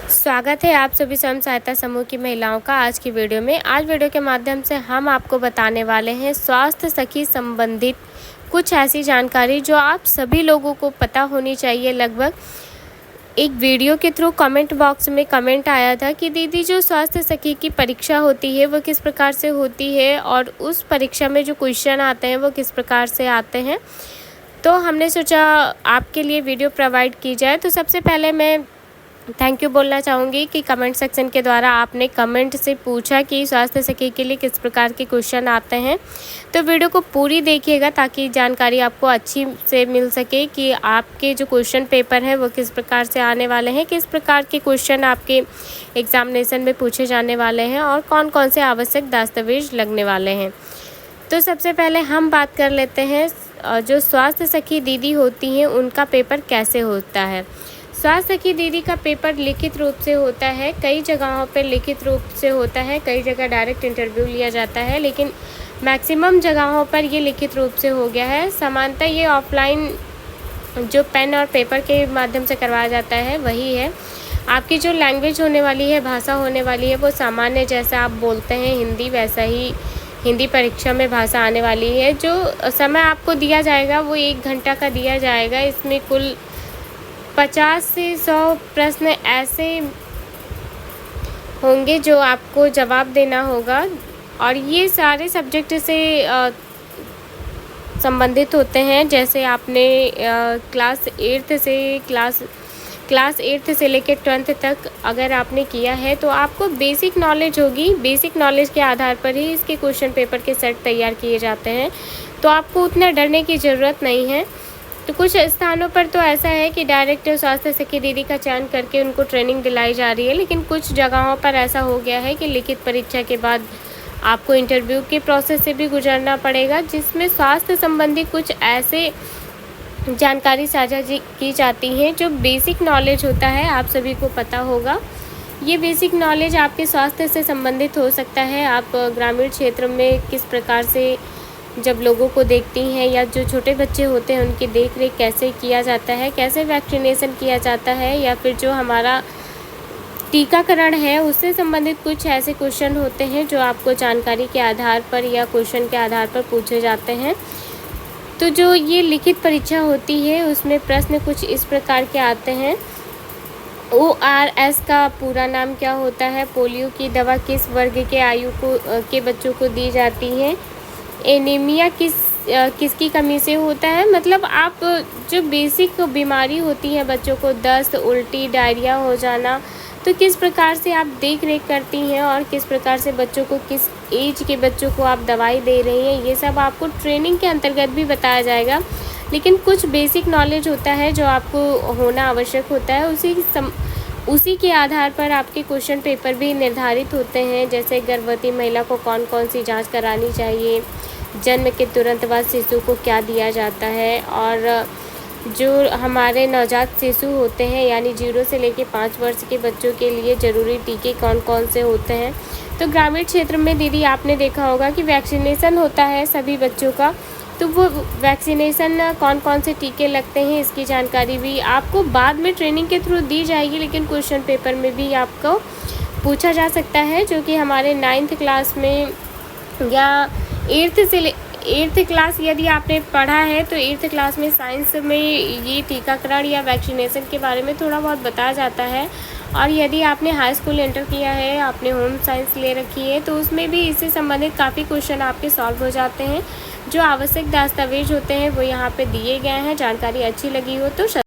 स्वागत है आप सभी स्वयं सहायता समूह की महिलाओं का आज की वीडियो में। आज वीडियो के माध्यम से हम आपको बताने वाले हैं स्वास्थ्य सखी संबंधित कुछ ऐसी जानकारी जो आप सभी लोगों को पता होनी चाहिए। लगभग एक वीडियो के थ्रू कमेंट बॉक्स में कमेंट आया था कि दीदी जो स्वास्थ्य सखी की परीक्षा होती है वो किस प्रकार से होती है और उस परीक्षा में जो क्वेश्चन आते हैं वो किस प्रकार से आते हैं। तो हमने सोचा आपके लिए वीडियो प्रोवाइड की जाए। तो सबसे पहले मैं थैंक यू बोलना चाहूँगी कि कमेंट सेक्शन के द्वारा आपने कमेंट से पूछा कि स्वास्थ्य सखी के लिए किस प्रकार के क्वेश्चन आते हैं। तो वीडियो को पूरी देखिएगा ताकि जानकारी आपको अच्छी से मिल सके कि आपके जो क्वेश्चन पेपर है वो किस प्रकार से आने वाले हैं, किस प्रकार के क्वेश्चन आपके एग्जामिनेशन में पूछे जाने वाले हैं और कौन कौन से आवश्यक दस्तावेज लगने वाले हैं। तो सबसे पहले हम बात कर लेते हैं जो स्वास्थ्य सखी दीदी होती हैं उनका पेपर कैसे होता है। स्वास्थ्य सखी दीदी का पेपर लिखित रूप से होता है। कई जगहों पर लिखित रूप से होता है, कई जगह डायरेक्ट इंटरव्यू लिया जाता है, लेकिन मैक्सिमम जगहों पर ये लिखित रूप से हो गया है। सामान्यतः ये ऑफलाइन जो पेन और पेपर के माध्यम से करवाया जाता है वही है। आपकी जो लैंग्वेज होने वाली है, भाषा होने वाली है, वो सामान्य जैसा आप बोलते हैं हिंदी वैसा ही हिंदी परीक्षा में भाषा आने वाली है। जो समय आपको दिया जाएगा वो 1 घंटा का दिया जाएगा। इसमें कुल 50 से 100 प्रश्न ऐसे होंगे जो आपको जवाब देना होगा और ये सारे सब्जेक्ट से संबंधित होते हैं। जैसे आपने क्लास 8th से लेकर 12th तक अगर आपने किया है तो आपको बेसिक नॉलेज होगी। बेसिक नॉलेज के आधार पर ही इसके क्वेश्चन पेपर के सेट तैयार किए जाते हैं, तो आपको उतना डरने की ज़रूरत नहीं है। तो कुछ स्थानों पर तो ऐसा है कि डायरेक्ट स्वास्थ्य सखी दीदी का चयन करके उनको ट्रेनिंग दिलाई जा रही है, लेकिन कुछ जगहों पर ऐसा हो गया है कि लिखित परीक्षा के बाद आपको इंटरव्यू के प्रोसेस से भी गुजरना पड़ेगा, जिसमें स्वास्थ्य संबंधी कुछ ऐसे जानकारी साझा की जाती हैं जो बेसिक नॉलेज होता है। आप सभी को पता होगा ये बेसिक नॉलेज आपके स्वास्थ्य से संबंधित हो सकता है। आप ग्रामीण क्षेत्र में किस प्रकार से जब लोगों को देखती हैं या जो छोटे बच्चे होते हैं उनकी देख रेख कैसे किया जाता है, कैसे वैक्सीनेशन किया जाता है, या फिर जो हमारा टीकाकरण है उससे संबंधित कुछ ऐसे क्वेश्चन होते हैं जो आपको जानकारी के आधार पर या क्वेश्चन के आधार पर पूछे जाते हैं। तो जो ये लिखित परीक्षा होती है उसमें प्रश्न कुछ इस प्रकार के आते हैं। ORS का पूरा नाम क्या होता है, पोलियो की दवा किस वर्ग के आयु के बच्चों को दी जाती है, एनीमिया किसकी कमी से होता है। मतलब आप जो बेसिक बीमारी होती है बच्चों को, दस्त, उल्टी, डायरिया हो जाना, तो किस प्रकार से आप देख रेख करती हैं और किस प्रकार से बच्चों को, किस एज के बच्चों को आप दवाई दे रही हैं, ये सब आपको ट्रेनिंग के अंतर्गत भी बताया जाएगा। लेकिन कुछ बेसिक नॉलेज होता है जो आपको होना आवश्यक होता है, उसी के आधार पर आपके क्वेश्चन पेपर भी निर्धारित होते हैं। जैसे गर्भवती महिला को कौन कौन सी जांच करानी चाहिए, जन्म के तुरंत बाद शिशु को क्या दिया जाता है, और जो हमारे नवजात शिशु होते हैं यानी 0 से लेकर 5 वर्ष के बच्चों के लिए ज़रूरी टीके कौन कौन से होते हैं। तो ग्रामीण क्षेत्र में दीदी आपने देखा होगा कि वैक्सीनेशन होता है सभी बच्चों का, तो वो वैक्सीनेशन कौन कौन से टीके लगते हैं इसकी जानकारी भी आपको बाद में ट्रेनिंग के थ्रू दी जाएगी, लेकिन क्वेश्चन पेपर में भी आपको पूछा जा सकता है। जो कि हमारे 9th क्लास में या 8th क्लास यदि आपने पढ़ा है तो 8th क्लास में साइंस में ये टीकाकरण या वैक्सीनेशन के बारे में थोड़ा बहुत बताया जाता है। और यदि आपने हाई स्कूल एंटर किया है, आपने होम साइंस ले रखी है, तो उसमें भी इससे संबंधित काफ़ी क्वेश्चन आपके सॉल्व हो जाते हैं। जो आवश्यक दस्तावेज होते हैं वो यहाँ पे दिए गए हैं। जानकारी अच्छी लगी हो तो